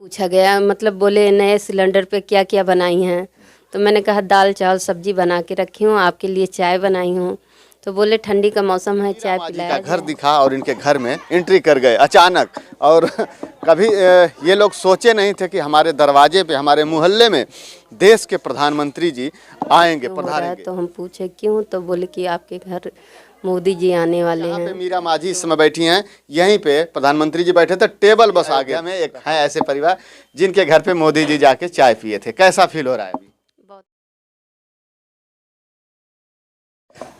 पूछा गया, मतलब बोले नए सिलेंडर पे क्या क्या बनाई हैं। तो मैंने कहा दाल चावल सब्जी बना के रखी हूँ, आपके लिए चाय बनाई हूँ। तो बोले ठंडी का मौसम है, चाय पिलाया का घर दिखा और इनके घर में एंट्री कर गए अचानक। और कभी ये लोग सोचे नहीं थे कि हमारे दरवाजे पे, हमारे मोहल्ले में देश के प्रधानमंत्री जी आएंगे, पधारेंगे। तो हम पूछे क्यों, तो बोले कि आपके घर मोदी जी आने वाले हैं। पे मीरा माझी इस समय बैठी हैं, यहीं पे प्रधानमंत्री जी बैठे थे, टेबल बस आगे हमें एक है ऐसे परिवार जिनके घर पे मोदी जी जाके चाय पिए थे। कैसा फील हो रहा है अभी?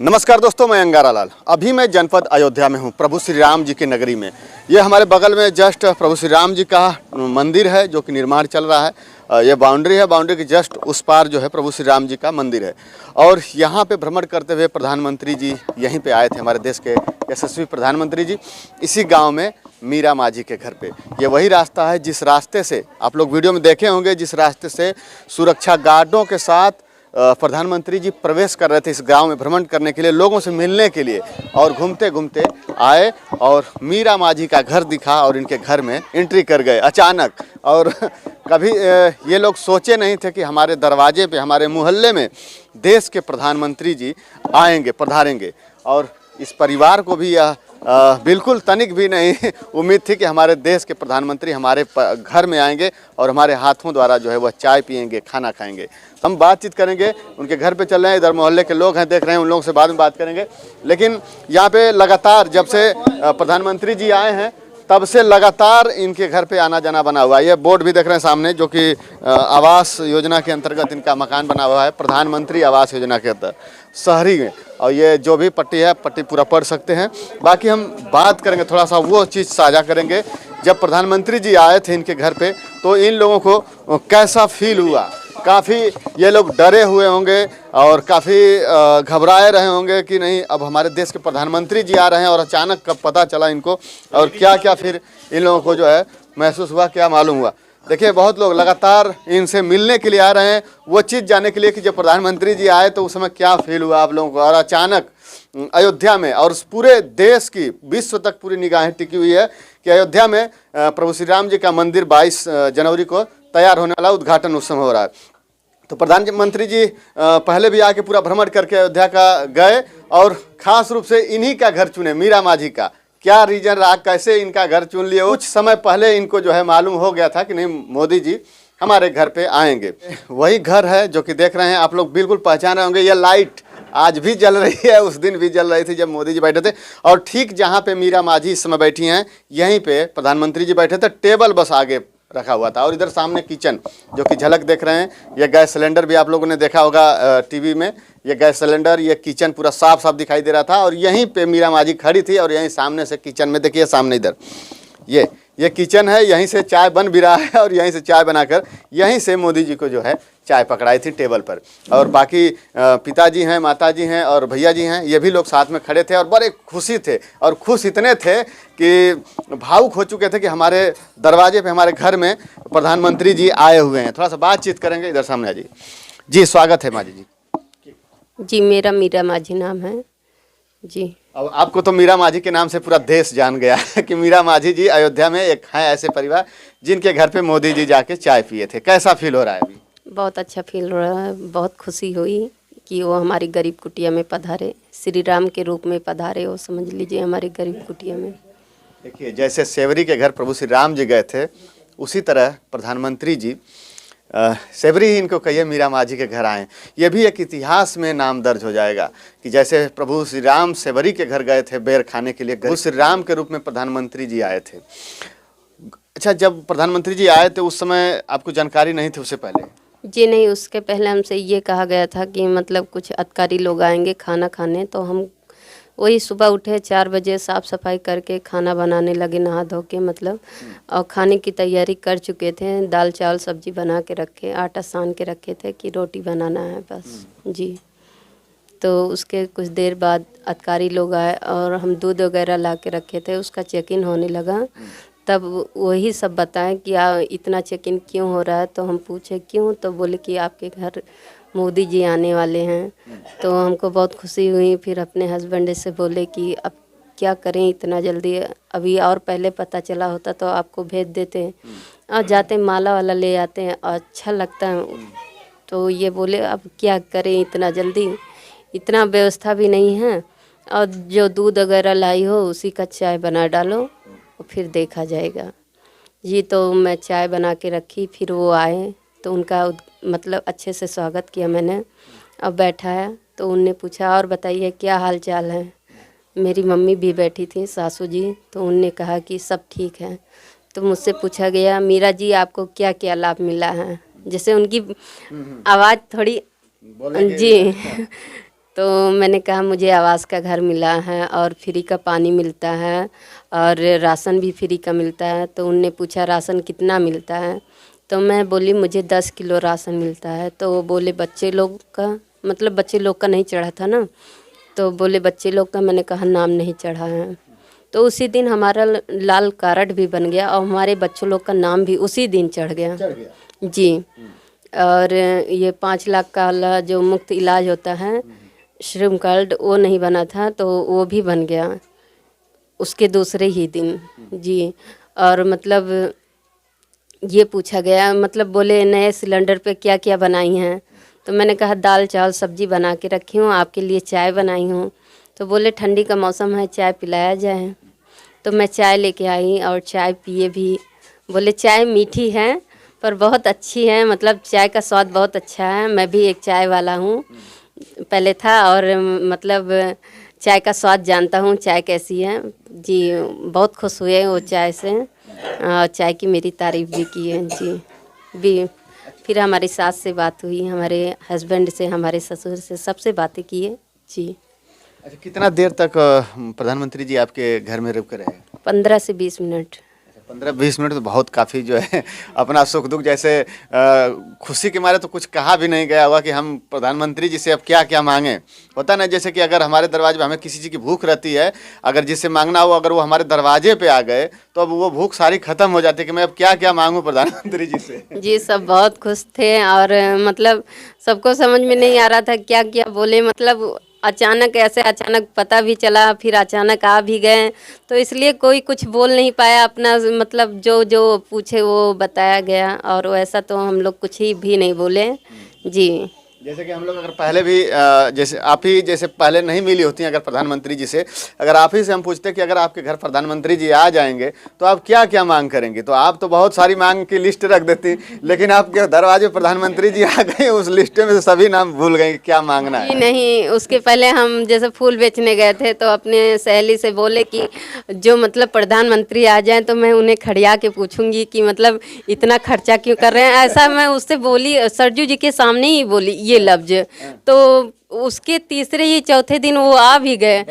नमस्कार दोस्तों, मैं अंगारा लाल। अभी मैं जनपद अयोध्या में हूँ, प्रभु श्री राम जी की नगरी में। ये हमारे बगल में जस्ट प्रभु श्री राम जी का मंदिर है जो कि निर्माण चल रहा है। ये बाउंड्री है, बाउंड्री के जस्ट उस पार जो है प्रभु श्री राम जी का मंदिर है। और यहाँ पे भ्रमण करते हुए प्रधानमंत्री जी यहीं पे आए थे, हमारे देश के यशस्वी प्रधानमंत्री जी, इसी गाँव में मीरा माझी के घर पे। ये वही रास्ता है जिस रास्ते से आप लोग वीडियो में देखे होंगे, जिस रास्ते से सुरक्षा गार्डों के साथ प्रधानमंत्री जी प्रवेश कर रहे थे इस गांव में भ्रमण करने के लिए, लोगों से मिलने के लिए। और घूमते घूमते आए और मीरा माझी का घर दिखा और इनके घर में एंट्री कर गए अचानक। और कभी ये लोग सोचे नहीं थे कि हमारे दरवाजे पे, हमारे मोहल्ले में देश के प्रधानमंत्री जी आएंगे, पधारेंगे। और इस परिवार को भी यह बिल्कुल तनिक भी नहीं उम्मीद थी कि हमारे देश के प्रधानमंत्री हमारे घर में आएंगे और हमारे हाथों द्वारा जो है वह चाय पिएंगे, खाना खाएंगे। हम बातचीत करेंगे, उनके घर पे चल रहे हैं, इधर मोहल्ले के लोग हैं, देख रहे हैं, उन लोगों से बाद में बात करेंगे। लेकिन यहाँ पे लगातार जब से प्रधानमंत्री जी आए हैं तब से लगातार इनके घर पे आना जाना बना हुआ है। ये बोर्ड भी देख रहे हैं सामने, जो कि आवास योजना के अंतर्गत इनका मकान बना हुआ है, प्रधानमंत्री आवास योजना के अंतर्गत शहरी में। और ये जो भी पट्टी है, पट्टी पूरा पढ़ सकते हैं। बाकी हम बात करेंगे, थोड़ा सा वो चीज़ साझा करेंगे। जब प्रधानमंत्री जी आए थे इनके घर पे तो इन लोगों को कैसा फील हुआ। काफ़ी ये लोग डरे हुए होंगे और काफ़ी घबराए रहे होंगे कि नहीं अब हमारे देश के प्रधानमंत्री जी आ रहे हैं। और अचानक कब पता चला इनको, और क्या क्या फिर इन लोगों को जो है महसूस हुआ, क्या मालूम हुआ। देखिए, बहुत लोग लगातार इनसे मिलने के लिए आ रहे हैं, वो चीज़ जानने के लिए कि जब प्रधानमंत्री जी आए तो उस समय क्या फील हुआ आप लोगों को। और अचानक अयोध्या में और पूरे देश की, विश्व तक पूरी निगाहें टिकी हुई है कि अयोध्या में प्रभु श्री राम जी का मंदिर 22 जनवरी को तैयार होने वाला, उद्घाटन उस समय हो रहा है। तो प्रधानमंत्री जी पहले भी आके पूरा भ्रमण करके अयोध्या का गए और ख़ास रूप से इन्हीं का घर चुने, मीरा माझी का। क्या रीजन रहा, कैसे इनका घर चुन लिए? कुछ समय पहले इनको जो है मालूम हो गया था कि नहीं मोदी जी हमारे घर पे आएंगे। वही घर है जो कि देख रहे हैं आप लोग, बिल्कुल पहचान रहे होंगे। ये लाइट आज भी जल रही है, उस दिन भी जल रही थी जब मोदी जी बैठे थे। और ठीक जहाँ पे मीरा माझी इस समय बैठी हैं, यहीं पे प्रधानमंत्री जी बैठे थे, टेबल बस आगे रखा हुआ था। और इधर सामने किचन, जो कि झलक देख रहे हैं, ये गैस सिलेंडर भी आप लोगों ने देखा होगा टीवी में। ये गैस सिलेंडर, ये किचन पूरा साफ साफ दिखाई दे रहा था। और यहीं पे मीरा माझी खड़ी थी और यहीं सामने से किचन में देखिए, सामने इधर ये किचन है, यहीं से चाय बन भी रहा है। और यहीं से चाय बनाकर यहीं से मोदी जी को जो है चाय पकड़ाई थी टेबल पर। और बाकी पिताजी हैं, माताजी हैं और भैया जी हैं, ये भी लोग साथ में खड़े थे और बड़े खुशी थे। और खुश इतने थे कि भावुक हो चुके थे कि हमारे दरवाजे पे, हमारे घर में प्रधानमंत्री जी आए हुए हैं। थोड़ा सा बातचीत करेंगे, इधर सामने आ जी। जी, स्वागत है माझी जी। जी, मेरा मीरा माझी नाम है जी। अब आपको तो मीरा माझी के नाम से पूरा देश जान गया है कि मीरा माझी जी अयोध्या में एक है ऐसे परिवार जिनके घर पे मोदी जी जाके चाय पिए थे। कैसा फील हो रहा है अभी? बहुत अच्छा फील हो रहा है, बहुत खुशी हुई कि वो हमारी गरीब कुटिया में पधारे, श्री राम के रूप में पधारे, वो समझ लीजिए हमारी गरीब कुटिया में। देखिए, जैसे सेवरी के घर प्रभु श्री राम जी गए थे, उसी तरह प्रधानमंत्री जी सेवरी ही इनको कहिए मीरा माझी के घर आए। ये भी एक इतिहास में नाम दर्ज हो जाएगा कि जैसे प्रभु श्री राम सेवरी के घर गए थे बेर खाने के लिए, प्रभु श्री राम के रूप में प्रधानमंत्री जी आए थे। अच्छा, जब प्रधानमंत्री जी आए थे उस समय आपको जानकारी नहीं थी उससे पहले? जी नहीं, उसके पहले हमसे ये कहा गया था कि मतलब कुछ अधिकारी लोग आएंगे खाना खाने। तो हम वही सुबह उठे 4 बजे, साफ़ सफाई करके खाना बनाने लगे, नहा धो के मतलब। और खाने की तैयारी कर चुके थे, दाल चावल सब्जी बना के रखे, आटा सान के रखे थे कि रोटी बनाना है बस जी। तो उसके कुछ देर बाद अधिकारी लोग आए और हम दूध वगैरह ला के रखे थे, उसका चेक इन होने लगा। तब वही सब बताएं कि इतना चेक इन क्यों हो रहा है। तो हम पूछे क्यों, तो बोले कि आपके घर मोदी जी आने वाले हैं। तो हमको बहुत खुशी हुई। फिर अपने हस्बैंड से बोले कि अब क्या करें इतना जल्दी, अभी और पहले पता चला होता तो आपको भेज देते। और जाते माला वाला ले आते हैं और अच्छा लगता है। तो ये बोले अब क्या करें, इतना जल्दी इतना व्यवस्था भी नहीं है, और जो दूध वगैरह लाई हो उसी का चाय बना डालो और फिर देखा जाएगा। जी तो मैं चाय बना के रखी, फिर वो आए तो उनका मतलब अच्छे से स्वागत किया मैंने। अब बैठाया तो उनने पूछा और बताइए क्या हाल चाल है। मेरी मम्मी भी बैठी थी, सासू जी, तो उनने कहा कि सब ठीक है। तो मुझसे पूछा गया मीरा जी आपको क्या क्या लाभ मिला है, जैसे उनकी आवाज़ थोड़ी जी तो मैंने कहा मुझे आवास का घर मिला है और फ्री का पानी मिलता है और राशन भी फ्री का मिलता है। तो उनने पूछा राशन कितना मिलता है, तो मैं बोली मुझे 10 किलो राशन मिलता है। तो वो बोले बच्चे लोग का, मतलब बच्चे लोग का नहीं चढ़ा था ना, तो बोले बच्चे लोग का। मैंने कहा नाम नहीं चढ़ा है। तो उसी दिन हमारा लाल कार्ड भी बन गया और हमारे बच्चों लोग का नाम भी उसी दिन चढ़ गया जी। और ये 5 लाख का जो मुफ्त इलाज होता है श्रम कार्ड, वो नहीं बना था तो वो भी बन गया उसके दूसरे ही दिन जी। और मतलब ये पूछा गया, मतलब बोले नए सिलेंडर पे क्या क्या बनाई हैं, तो मैंने कहा दाल चावल सब्जी बना के रखी हूँ, आपके लिए चाय बनाई हूँ। तो बोले ठंडी का मौसम है चाय पिलाया जाए। तो मैं चाय लेके आई और चाय पिए भी। बोले चाय मीठी है पर बहुत अच्छी है, मतलब चाय का स्वाद बहुत अच्छा है। मैं भी एक चाय वाला हूँ, पहले था, और मतलब चाय का स्वाद जानता हूँ चाय कैसी है जी। बहुत खुश हुए वो चाय से, और चाय की मेरी तारीफ़ भी की है जी भी। फिर हमारी सास से बात हुई, हमारे हस्बैंड से, हमारे ससुर से, सबसे बातें की है जी। अच्छा, कितना देर तक प्रधानमंत्री जी आपके घर में रुक कर रहे? 15 से 20 मिनट। 15-20 मिनट तो बहुत काफ़ी जो है अपना सुख दुख, जैसे खुशी के मारे तो कुछ कहा भी नहीं गया होगा कि हम प्रधानमंत्री जी से अब क्या क्या मांगे। होता ना जैसे कि अगर हमारे दरवाजे पे हमें किसी चीज़ की भूख रहती है, अगर जिससे मांगना हो, अगर वो हमारे दरवाजे पे आ गए तो अब वो भूख सारी ख़त्म हो जाती है कि मैं अब क्या क्या मांगूँ प्रधानमंत्री जी से। जी सब बहुत खुश थे, और मतलब सबको समझ में नहीं आ रहा था क्या क्या बोले, मतलब अचानक ऐसे अचानक पता भी चला, फिर अचानक आ भी गए, तो इसलिए कोई कुछ बोल नहीं पाया। अपना मतलब जो जो पूछे वो बताया गया, और वैसा तो हम लोग कुछ ही भी नहीं बोले जी। जैसे कि हम लोग अगर पहले भी जैसे आप ही जैसे पहले नहीं मिली होती हैं अगर प्रधानमंत्री जी से, अगर आप ही से हम पूछते कि अगर आपके घर प्रधानमंत्री जी आ जाएंगे तो आप क्या क्या मांग करेंगे, तो आप तो बहुत सारी मांग की लिस्ट रख देती, लेकिन आपके दरवाजे प्रधानमंत्री जी आ गए, उस लिस्ट में से सभी नाम भूल गए क्या मांगना है। नहीं, उसके पहले हम जैसे फूल बेचने गए थे तो अपने सहेली से बोले कि जो मतलब प्रधानमंत्री आ जाएं तो मैं उन्हें खड़िया के पूछूंगी कि मतलब इतना खर्चा क्यों कर रहे हैं। ऐसा मैं उससे बोली, सरजू जी के सामने ही बोली ये लफ्ज। तो उसके तीसरे ही चौथे दिन वो आ भी गए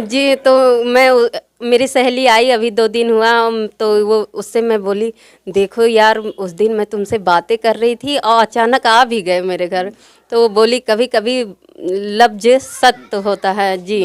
जी। तो मैं मेरी सहेली आई, अभी 2 दिन हुआ, तो वो उससे मैं बोली देखो यार उस दिन मैं तुमसे बातें कर रही थी और अचानक आ भी गए मेरे घर। तो वो बोली कभी कभी लफ्ज सत्य होता है जी।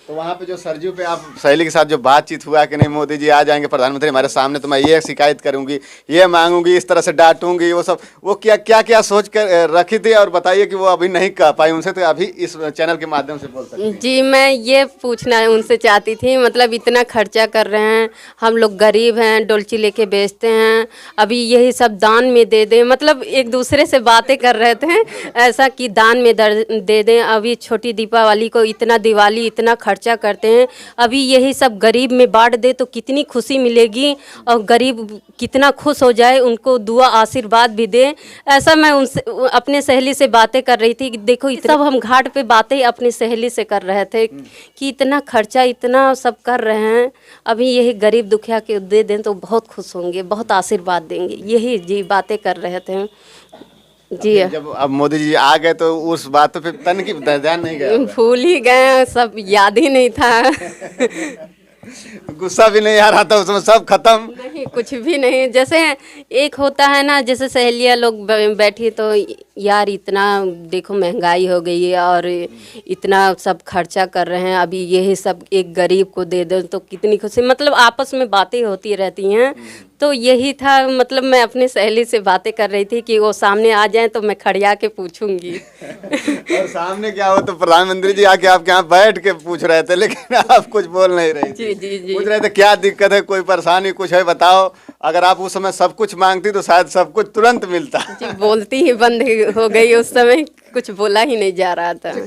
तो वहाँ पे जो सरजू पे आप सहेली के साथ जो बातचीत हुआ कि नहीं मोदी जी आ जाएंगे प्रधानमंत्री हमारे सामने तो मैं ये शिकायत करूंगी, ये मांगूंगी, इस तरह से डांटूंगी, वो सब वो क्या क्या क्या सोच कर रखी थी, और बताइए कि वो अभी नहीं कह पाई उनसे, तो अभी इस चैनल के माध्यम से बोल सकते हैं। जी मैं ये पूछना उनसे चाहती थी, मतलब इतना खर्चा कर रहे हैं, हम लोग गरीब हैं, डोलची लेके बेचते हैं, अभी यही सब दान में दे दें, मतलब एक दूसरे से बातें कर रहे थे ऐसा कि दान में दे दें। अभी छोटी दीपावली को इतना, दिवाली इतना खर्चा करते हैं, अभी यही सब गरीब में बांट दे तो कितनी खुशी मिलेगी, और गरीब कितना खुश हो जाए, उनको दुआ आशीर्वाद भी दे। ऐसा मैं उनसे अपने सहेली से बातें कर रही थी कि देखो इतना सब हम घाट पे बातें अपनी सहेली से कर रहे थे कि इतना खर्चा इतना सब कर रहे हैं, अभी यही गरीब दुखिया के दे दें तो बहुत खुश होंगे, बहुत आशीर्वाद देंगे, यही जी बातें कर रहे थे जी। जब अब मोदी जी आ गए तो उस बात पे तन की ध्यान नहीं गया, भूल ही गए, सब याद ही नहीं था गुस्सा भी नहीं आ रहा था उसमें, सब खत्म नहीं, कुछ भी नहीं। जैसे एक होता है ना, जैसे सहेलियाँ लोग बैठी तो यार इतना देखो महंगाई हो गई है और इतना सब खर्चा कर रहे हैं, अभी यही सब एक गरीब को दे दो तो कितनी खुशी, मतलब आपस में बातें होती रहती हैं। तो यही था, मतलब मैं अपनी सहेली से बातें कर रही थी कि वो सामने आ जाएं तो मैं खड़िया के पूछूंगी। और सामने क्या हो तो प्रधानमंत्री जी आके आपके यहाँ बैठ के पूछ रहे थे, लेकिन आप कुछ बोल नहीं रही थी। जी जी जी। पूछ रहे थे क्या दिक्कत है, कोई परेशानी कुछ है बताओ। अगर आप उस समय सब कुछ मांगती तो शायद सब कुछ तुरंत मिलता। जी, बोलती ही बंद हो गई उस समय, कुछ बोला ही नहीं जा रहा था।